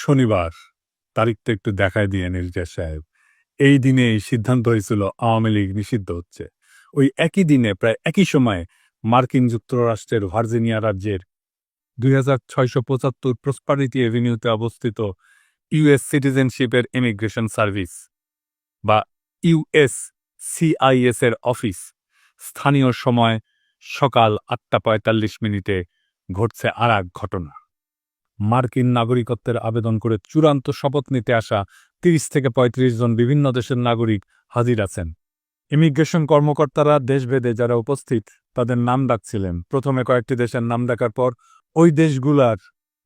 শনিবার তারিখটা একটু দেখায় দিয়ে নির্দেশ সাহেব। এই দিনে সিদ্ধান্ত হয়েছিল আওয়ামী লীগ নিষিদ্ধ হচ্ছে। ওই একই দিনে প্রায় একই সময়ে মার্কিন যুক্তরাষ্ট্রের ভার্জিনিয়া রাজ্যের 2675 প্রসপারিটি এভিনিউতে অবস্থিত ইউএস সিটিজেনশিপের ইমিগ্রেশন সার্ভিস বা ইউএসসিআইএস এর অফিস স্থানীয় সময় সকাল 8:45 ঘটছে আর এক ঘটনা। মার্কিন নাগরিকত্বের আবেদন করে চূড়ান্ত শপথ নিতে আসা ৩০ থেকে ৩৫ জন বিভিন্ন দেশের নাগরিক হাজির আছেন। ইমিগ্রেশন কর্মকর্তারা দেশভেদে যারা উপস্থিত তাদের নাম ডাকছিলেন। প্রথমে কয়েকটি দেশের নাম ডাকার পর ওই দেশগুলার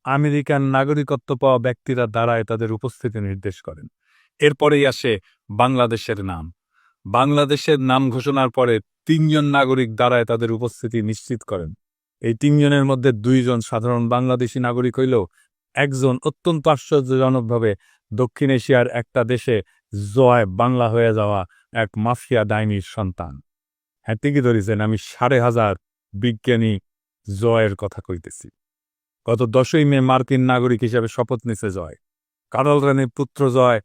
আমেরিকান নাগরিকত্ব পাওয়া ব্যক্তিরা দাঁড়ায় তাদের উপস্থিতি নির্দেশ করেন। এরপরেই আসে বাংলাদেশের নাম। বাংলাদেশের নাম ঘোষণার পরে ৩ জন নাগরিক দাঁড়ায় তাদের উপস্থিতি নিশ্চিত করেন। এই ৩ জনের মধ্যে ২ জন সাধারণ বাংলাদেশি নাগরিক হইলেও একজন অত্যন্ত আশ্চর্যজনকভাবে দক্ষিণ এশিয়ার একটা দেশে জয় বাংলা হয়ে যাওয়া এক মাফিয়া ডাইনির সন্তান। হ্যাঁ, ঠিকই ধরেছেন, আমি ৫,৫০০ বিজ্ঞানী জয়ের কথা কইতেছি। গত ১০ই মে মার্কিন নাগরিক হিসেবে শপথ নিছে জয়। কারল রানীর পুত্র জয়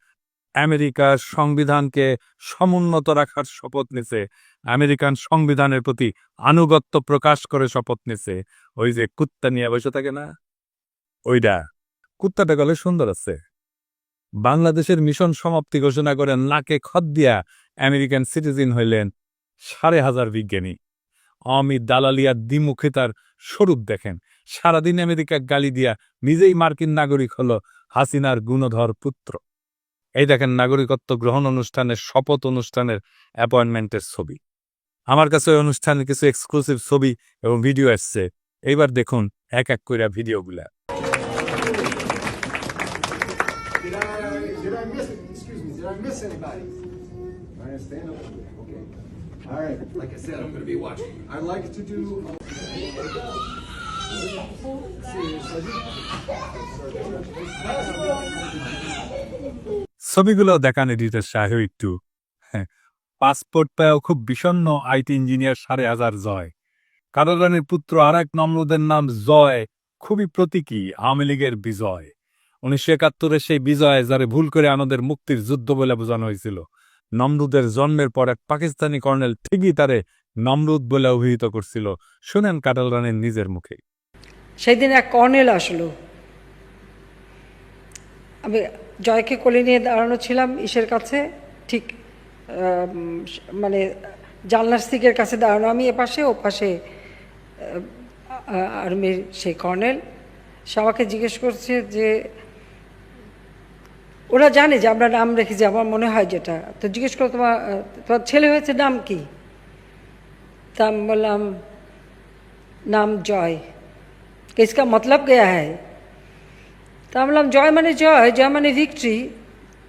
আমেরিকার সংবিধানকে সমুন্নত রাখার শপথ নিছে, আমেরিকান সংবিধানের প্রতি আনুগত্য প্রকাশ করে শপথ নিছে। ওই যে কুত্তা নিয়ে বসে থাকে না, ওইটা কুত্তাটা গলে সুন্দর আছে। বাংলাদেশের মিশন সমাপ্তি ঘোষণা করে নাকে খত দিয়া আমেরিকান সিটিজেন হইলেন ৫,৫০০ বিজ্ঞানী। অমিত দালালিয়ার দ্বিমুখিতার স্বরূপ দেখেন। সারাদিন আমেরিকা গালি দিয়া নিজেই মার্কিন নাগরিক হল হাসিনার গুণধর পুত্র। এই দেখেন নাগরিকত্ব গ্রহণ অনুষ্ঠানের শপথ অনুষ্ঠানের অ্যাপয়েন্টমেন্টের ছবি। আমার কাছে ওই অনুষ্ঠানের কিছু এক্সক্লুসিভ ছবি এবং ভিডিও আসছে। এইবার দেখুন এক এক করে ভিডিওগুলা। Did I miss anybody? I understand. Okay. All right. Like I said, I'm going to be watching. I'd like to do. ছবিগুলো দেখান এডিটর সাহেব একটু। পাসপোর্ট পেয়েও খুব বিষণ্ণ আইটি ইঞ্জিনিয়ার ৫,৫০০ জয়। কারল রানীর পুত্র আর এক নমরুদের নাম জয়, খুবই প্রতীকী আওয়ামী লীগের বিজয়। ১৯৭১ সেই বিজয় যারে ভুল করে আমাদের মুক্তির যুদ্ধ বলে বোঝানো হয়েছিল। নমরুদের জন্মের পর এক পাকিস্তানি কর্নেল ঠিকই তারে নমরুদ বলে অভিহিত করছিল। শুনেন কারল রানীর নিজের মুখে। সেদিন এক কর্নেল আসলো, আমি জয়কে কোলে নিয়ে দাঁড়ানো ছিলাম ইসের কাছে, ঠিক মানে জানলার সিকের কাছে দাঁড়ানো, আমি এপাশে ও পাশে আর্মির সেই কর্নেল। সে আমাকে জিজ্ঞেস করছে যে ওরা জানে যে আমরা নাম রেখেছি, আমার মনে হয় যেটা, তো জিজ্ঞেস করো তোমার ছেলে হয়েছে নাম কি? তা আমি বললাম নাম জয়। इसका मतलब क्या है? তা আমি বললাম জয় মানে জয়, জয় মানে ভিক্টরি,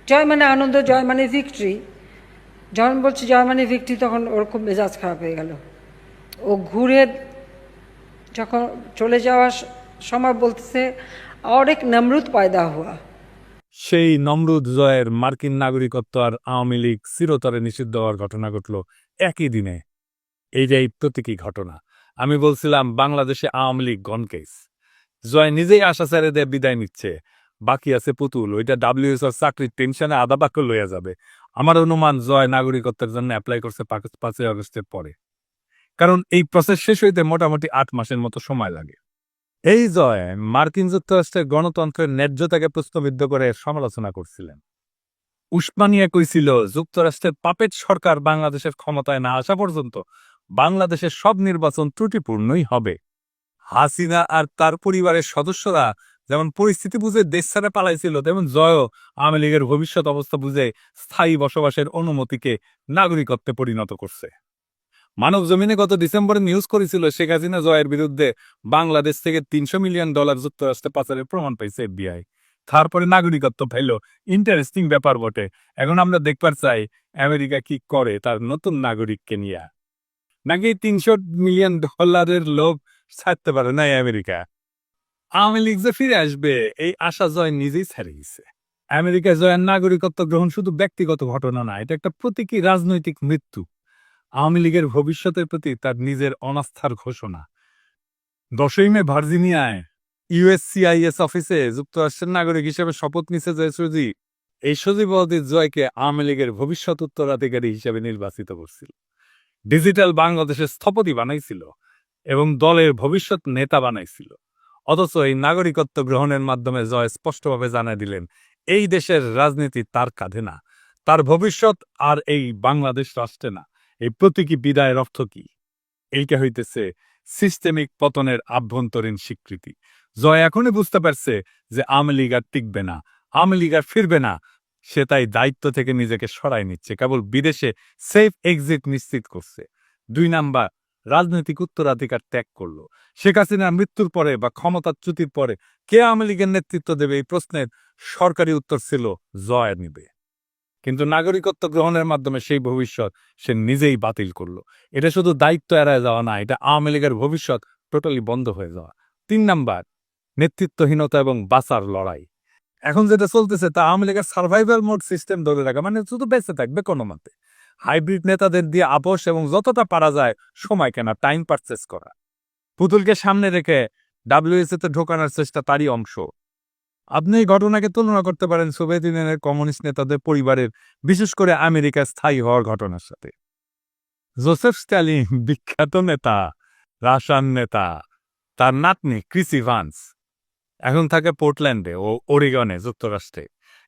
জয় মানে আনন্দ, জয় মানে ভিক্টরি। যখন বলছি জয় মানে ভিক্টরি তখন ওর খুব মেজাজ খারাপ হয়ে গেল। ও ঘুরে যখন চলে যাওয়ার সময় বলতেছে আর এক নমরুদ পয়দা হুয়া। সেই নমরুদ জয়ের মার্কিন নাগরিকত্ব আর আওয়ামী লীগ চিরতরে নিষিদ্ধ হওয়ার ঘটনা ঘটল একই দিনে। এইটাই প্রতীকী ঘটনা। আমি বলছিলাম বাংলাদেশে আওয়ামী লীগ গনকেস। জয় নিজেই আশা ছেড়ে দিয়ে বিদায় নিচ্ছে, বাকি আছে পুতুল। ওইটা ডাব্লিউএসওর চাকরির টেনশনে আধা বাক্য লইয়া যাবে। আমার অনুমান জয় নাগরিকত্বের জন্য অ্যাপ্লাই করছে ৫ই আগস্টের পরে, কারণ এই প্রসেস শেষ হইতে মোটামুটি ৮ মাসের মতো সময় লাগে। এই জয় মার্কিন যুক্তরাষ্ট্রের গণতন্ত্রের ন্যায্যতাকে প্রশ্নবিদ্ধ করে সমালোচনা করছিলেন। উসমানিয়া কইছিল যুক্তরাষ্ট্রের পাপেট সরকার বাংলাদেশের ক্ষমতায় না আসা পর্যন্ত বাংলাদেশের সব নির্বাচন ত্রুটিপূর্ণই হবে। হাসিনা আর তার পরিবারের সদস্যরা যেমন পরিস্থিতি বুঝে দেশ ছেড়ে পালাইছিল, তেমন জয়ও আওয়ামী লীগের ভবিষ্যৎ অবস্থা বুঝে স্থায়ী বসবাসের অনুমতিকে নাগরিকত্বে পরিণত করছে। মানব জমিনে গত ডিসেম্বরে নিউজ করেছিল শেখ হাসিনা জয়ের বিরুদ্ধে বাংলাদেশ থেকে $৩০০ মিলিয়ন যুক্তরাষ্ট্রে পাচারের প্রমাণ পাইছে এফবিআই। তারপরে নাগরিকত্ব পাইল। ইন্টারেস্টিং ব্যাপার বটে। এখন আমরা দেখবার চাই আমেরিকা কি করে তার নতুন নাগরিককে নিয়ে। নাকি $৩০০ মিলিয়ন লোভ ছাড়তে পারে না আমেরিকা। আওয়ামী লীগ যে ফিরে আসবে এই আশা জয় নিজেই ছেড়ে গেছে। আমেরিকা জয়ের নাগরিকত্ব গ্রহণ শুধু ব্যক্তিগত ঘটনা না, এটা একটা প্রতীকী রাজনৈতিক মৃত্যু। আওয়ামী লীগের ভবিষ্যতের প্রতি তার নিজের অনাস্থার ঘোষণা। ১০ই মে ভার্জিনিয়ায় ইউএসসিআইএস অফিসে যুক্তরাষ্ট্রের নাগরিক হিসেবে শপথ নিছে যে সজীব, এই সজীব ওয়াজেদ জয়কে আওয়ামী লীগের ভবিষ্যৎ উত্তরাধিকারী হিসেবে নির্বাচিত করছিল, ডিজিটাল বাংলাদেশের স্থপতি বানাইছিল এবং দলের ভবিষ্যৎ নেতা বানাইছিল। অথচ এই নাগরিকত্ব গ্রহণের মাধ্যমে জয় স্পষ্টভাবে জানাই দিলেন এই দেশের রাজনীতি তার কাঁধে না, তার ভবিষ্যৎ আর এই বাংলাদেশ রাষ্ট্রে না। এই প্রতীকী বিদায়ের অর্থ কি? এইটা হইতেছে সিস্টেমিক পতনের আভ্যন্তরীণ স্বীকৃতি। জয় এখনই বুঝতে পারছে যে আওয়ামী লীগ আর টিকবে না, আওয়ামী লীগ আর ফিরবে না। সে তাই দায়িত্ব থেকে নিজেকে সরাই নিচ্ছে, কেবল বিদেশে সেফ এক্সিট নিশ্চিত করছে। 2 নাম্বার, রাজনৈতিক উত্তরাধিকার ত্যাগ করলো। শেখ হাসিনার মৃত্যুর পরে বা ক্ষমতাচ্যুতির পরে কে আওয়ামী লীগের নেতৃত্ব দেবে, এই প্রশ্নের সরকারি উত্তর ছিল জয় নিবে। কিন্তু নাগরিকত্ব গ্রহণের মাধ্যমে সেই ভবিষ্যৎ সে নিজেই বাতিল করলো। এটা শুধু দায়িত্ব এড়ায় যাওয়া না, এটা আওয়ামী লীগের ভবিষ্যৎ টোটালি বন্ধ হয়ে যাওয়া। 3 নাম্বার, নেতৃত্বহীনতা এবং বাঁচার লড়াই। এখন যেটা চলতেছে তা আওয়ামী লীগের সার্ভাইভাল মোড সিস্টেম ধরে রাখা, মানে শুধু বেঁচে থাকবে কোনো মতে। হাইব্রিড নেতাদের দিয়ে আপোষ এবং যতটা পারা যায় সময় কেনা, টাইম পারচেস করা। পুতুলকে সামনে রেখে ডাব্লিউএসএতে ঢোকানোর চেষ্টা তারই অংশ। আপনি এই ঘটনাকে তুলনা করতে পারেন সোভিয়েত ইউনিয়নের কমিউনিস্ট নেতাদের পরিবারের, বিশেষ করে আমেরিকা স্থায়ী হওয়ার ঘটনার সাথে। জোসেফ স্ট্যালিন বিখ্যাত নেতা, রাশিয়ান নেতা, তার নাতনি ক্রিস ইভান্স এখন থাকে পোর্টল্যান্ডে ও ওরিগনে যুক্তরাষ্ট্রে।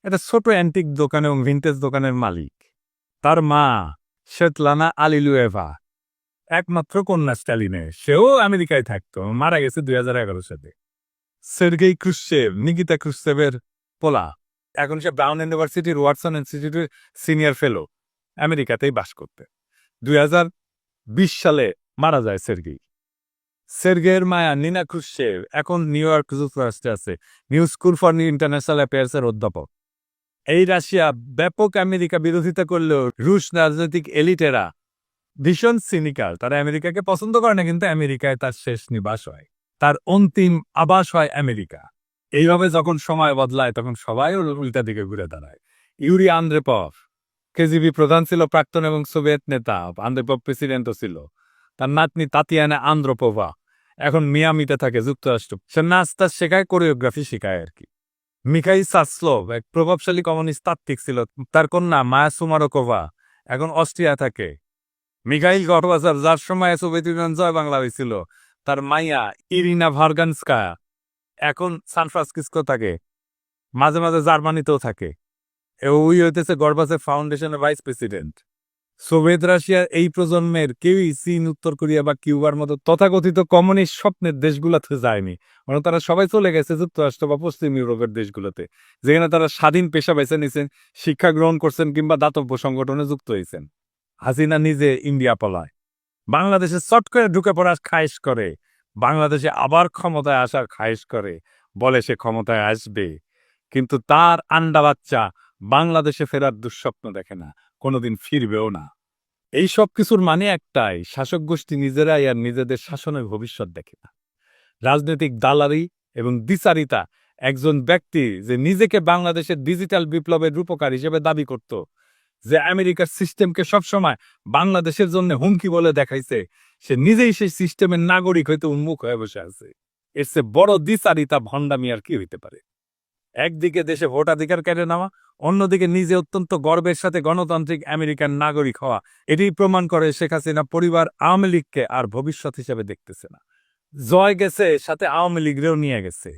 এটা ছোট অ্যান্টিক দোকান এবং ভিন্টেজ দোকানের মালিক। তার মা শেতলানা আলিলুয়েভা একমাত্র কন্যা স্ট্যালিনের, সেও আমেরিকায় থাকতো, মারা গেছে 2011 সালে। সের্গেই ক্রুশ্চেভ, নিকিতা ক্রুশ্চেভের পোলা, এখন সে ব্রাউন ইউনিভার্সিটির ওয়াটসন ইনস্টিটিউটের সিনিয়র ফেলো, আমেরিকাতেই বাস করতে। 2020 সালে মারা যায় সের্গেই। সের্গের মায়া নিনা ক্রুশ্চেভ এখন নিউ ইয়র্ক যুক্তরাষ্ট্রে আছে, নিউ স্কুল ফর ইন্টারন্যাশনাল অ্যাফেয়ার্সের অধ্যাপক। এই রাশিয়া ব্যাপক আমেরিকা বিরোধিতা করলেও রুশ রাজনৈতিক এলিটেরা ভীষণ সিনিক্যাল। তারা আমেরিকাকে পছন্দ করে না, কিন্তু আমেরিকায় তার শেষ নিবাস হয়, তার অন্তিম আবাস হয় আমেরিকা। এইভাবে যখন সময় বদলায় তখন সবাই উল্টা দিকে ঘুরে দাঁড়ায়। ইউরি আন্দ্রেপভ কেজিবি প্রধান ছিল, প্রাক্তন এবং সোভিয়েত নেতা। আন্দ্রেপভ প্রেসিডেন্টও ছিল। তার নাতনি তাতিয়ানা আন্দ্রোপোভা এখন মিয়ামিতে থাকে, যুক্তরাষ্ট্র। সে নাচটা শেখায়, কোরিওগ্রাফি শেখায় আর কি। মিখাইল সাসলোভ এক প্রভাবশালী কমিউনিস্ট তাত্ত্বিক ছিল। তার কন্যা মায়া সুমারোকোভা এখন অস্ট্রিয়া থাকে। মিখাইল গডবাজার, যার সময় সোভিয়েত ইউনিয়ন জয় বাংলা হয়েছিল, তার মাইয়া ইরিনা ভার্গানস্কায়া এখন সান ফ্রান্সিসকো থাকে, মাঝে মাঝে জার্মানিতেও থাকে। ওই হইতেছে গডবাজার ফাউন্ডেশনের ভাইস প্রেসিডেন্ট। সোভিয়েত রাশিয়ার এই প্রজন্মের কেউই চীন, উত্তর কোরিয়া বা কিউবার মতো তথাকথিত কমিউনিস্ট স্বপ্নের দেশগুলোতে যায়নি, বরং তারা সবাই চলে গেছে যুক্তরাষ্ট্র বা পশ্চিম ইউরোপের দেশগুলোতে, যেখানে তারা স্বাধীন পেশা বেছে নিয়েছেন, শিক্ষা গ্রহণ করছেন কিংবা দাতব্য সংগঠনে যুক্ত হয়েছেন। হাসিনা নিজে ইন্ডিয়া পলায়, বাংলাদেশে চট করে ঢুকে পড়ার খায়েশ করে, বাংলাদেশে আবার ক্ষমতায় আসার খায়েশ করে, বলে সে ক্ষমতায় আসবে। কিন্তু তার আন্ডা বাচ্চা বাংলাদেশে ফেরার দুঃস্বপ্ন দেখে না, কোনোদিন ফিরবেও না। এই সব কিছুর মানে একটাই, শাসক গোষ্ঠী নিজেরাই আর নিজেদের শাসনের ভবিষ্যৎ দেখে না। রাজনৈতিক দালালি এবং দ্বিচারিতা। একজন ব্যক্তি যে নিজেকে বাংলাদেশের ডিজিটাল বিপ্লবের রূপকার হিসেবে দাবি করত, যে আমেরিকার সিস্টেমকে সবসময় বাংলাদেশের জন্য হুমকি বলে দেখাইছে, সে নিজেই সেই সিস্টেমের নাগরিক হইতে উন্মুখ হয়ে বসে আছে। এর চেয়ে বড় দ্বিচারিতা, ভণ্ডামি আর কি হইতে পারে? একদিকে দেশে ভোটাধিকার কেড়ে নেওয়া, অন্যদিকে নিজে অত্যন্ত গর্বের সাথে গণতান্ত্রিক আমেরিকান নাগরিক হওয়া। এটি প্রমাণ করে শেখ হাসিনা পরিবার আওয়ামী লীগকে আর ভবিষ্যৎ হিসেবে দেখতেছে না। জয় গেছে, সাথে আওয়ামী লীগরেও নিয়ে গেছে।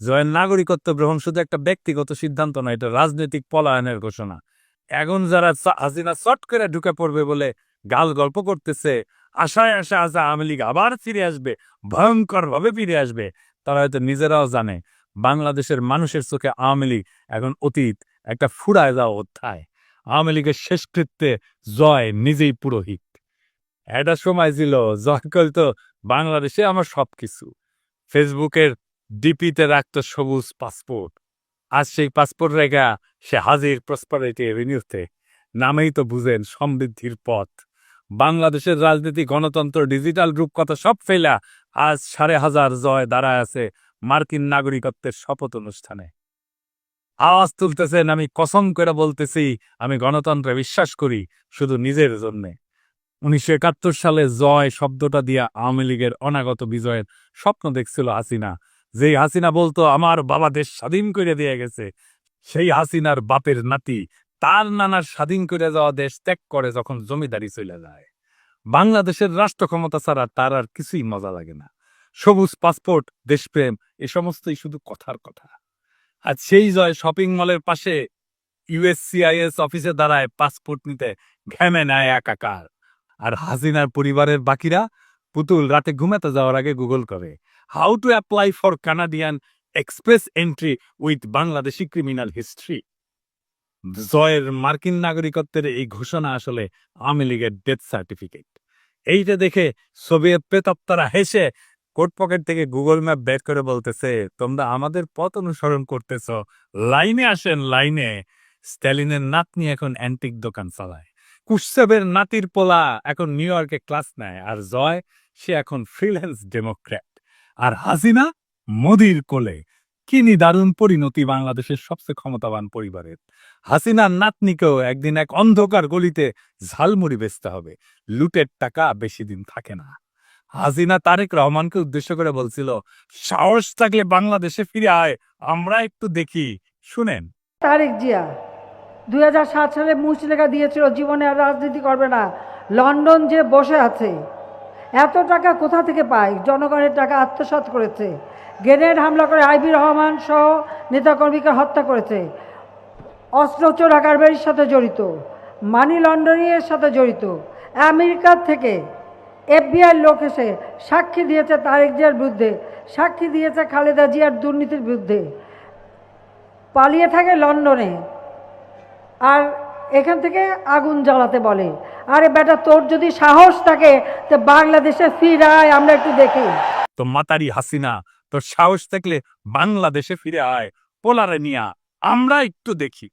জয়ের নাগরিকত্ব গ্রহণ শুধু একটা ব্যক্তিগত সিদ্ধান্ত নয়, এটা রাজনৈতিক পলায়নের ঘোষণা। এখন যারা হাসিনা চট করে ঢুকে পড়বে বলে গাল গল্প করতেছে, আশায় আশা আছে আওয়ামী লীগ আবার ফিরে আসবে, ভয়ঙ্কর ভাবে ফিরে আসবে, তারা হয়তো নিজেরাও জানে বাংলাদেশের মানুষের চোখে আওয়ামী লীগ এখন অতীত, একটা ফুরায় যাওয়া অধ্যায়। আওয়ামী লীগের শেষকৃত্যে জয় নিজেই পুরোহিত। একটা সময় ছিল জয় করতো বাংলাদেশে আমার সবকিছু, ফেসবুকের ডিপিতে রাখতো সবুজ পাসপোর্ট। আজ সেই পাসপোর্ট রেখা সে হাজির প্রসপারিটি এভিনিউতে। নামেই তো বুঝেন সমৃদ্ধির পথ। বাংলাদেশের রাজনীতি, গণতন্ত্র, ডিজিটাল রূপকথা সব ফেলা আজ 5,500 জয় দাঁড়ায় আছে মার্কিন নাগরিকত্বের শপথ অনুষ্ঠানে। আওয়াজ তুলতেছেন, আমি কসম করে বলতেছি, আমি গণতন্ত্রে বিশ্বাস করি, শুধু নিজের জন্যে। 1971 সালে জয় শব্দটা দিয়া আওয়ামী লীগের অনাগত বিজয়ের স্বপ্ন দেখছিল হাসিনা। যেই হাসিনা বলতো আমার বাবা দেশ স্বাধীন করে দিয়ে গেছে, সেই হাসিনার বাপের নাতি তার নানার স্বাধীন করে যাওয়া দেশ ত্যাগ করে যখন জমিদারি চলে যায়। বাংলাদেশের রাষ্ট্র ক্ষমতা ছাড়া তার আর কিছুই মজা লাগে না। সবুজ পাসপোর্ট, দেশপ্রেম এ সমস্তই শুধু কথার কথা। আর সেই জয় শপিং মলের পাশে ইউএসসিআইএস অফিসে দাঁড়ায় পাসপোর্ট নিতে ঘেমে নেয় একাকার। আর হাসিনার পরিবারের বাকিরা পুতুল রাতে ঘুমাতে যাওয়ার আগে গুগল করে how to apply for Canadian express entry with Bangladeshi criminal history. জয়ের মার্কিন নাগরিকত্বের এই ঘোষণা আসলে আওয়ামী লীগের ডেথ সার্টিফিকেট। এইটা দেখে সোভিয়েত প্রেতাত্মারা হেসে কোট পকেট থেকে গুগল ম্যাপ বের করে বলতেছে তোমরা আমাদের পথ অনুসরণ করতেছ, লাইনে আসেন লাইনে। স্ট্যালিনের নাতনি এখন অ্যান্টিক দোকান চালায়, কুশ্চেবের নাতির পোলা এখন নিউ ইয়র্কে ক্লাস নেয়, আর জয় সে এখন ফ্রিল্যান্স ডেমোক্র্যাট, আর হাসিনা মোদির কোলে। কি দারুণ পরিণতি বাংলাদেশের সবচেয়ে ক্ষমতাবান পরিবারের। হাসিনার নাতনিকেও একদিন এক অন্ধকার গলিতে ঝালমুড়ি বেচতে হবে, লুটের টাকা বেশি দিন থাকে না। হাসিনা তারেক রহমানকে উদ্দেশ্য করে বলছিল সাহস থাকলে বাংলাদেশে ফিরে আয়, আমরা একটু দেখি। শুনেন। তারেক জিয়া 2007 সালে মুচলেখা দিয়েছিল জীবনে আর রাজনীতি করবে না। লন্ডন যে বসে আছে, এত টাকা কোথা থেকে পায়? জনগণের টাকা আত্মসাৎ করেছে, গ্রেনেড হামলা করে আইবি রহমান সহ নেতাকর্মীকে হত্যা করেছে, অস্ত্র চোরা কারবারির সাথে জড়িত, মানি লন্ডারিংয়ের সাথে জড়িত। আমেরিকা থেকে FBI লোক এসে সাক্ষী দিয়েছে তারেক জিয়ার বিরুদ্ধে, সাক্ষী দিয়েছে খালেদা জিয়ার দুর্নীতির বিরুদ্ধে। পালিয়ে থাকে লন্ডনে, আর এখান থেকে আগুন জ্বালাতে বলে। আরে বেটা, তোর যদি সাহস থাকে তো বাংলাদেশে ফিরে আয়, আমরা একটু দেখি। তো মাতারি হাসিনা, তোর সাহস থাকলে বাংলাদেশে ফিরে আয়, পোলারে নিয়া আমরা একটু দেখি।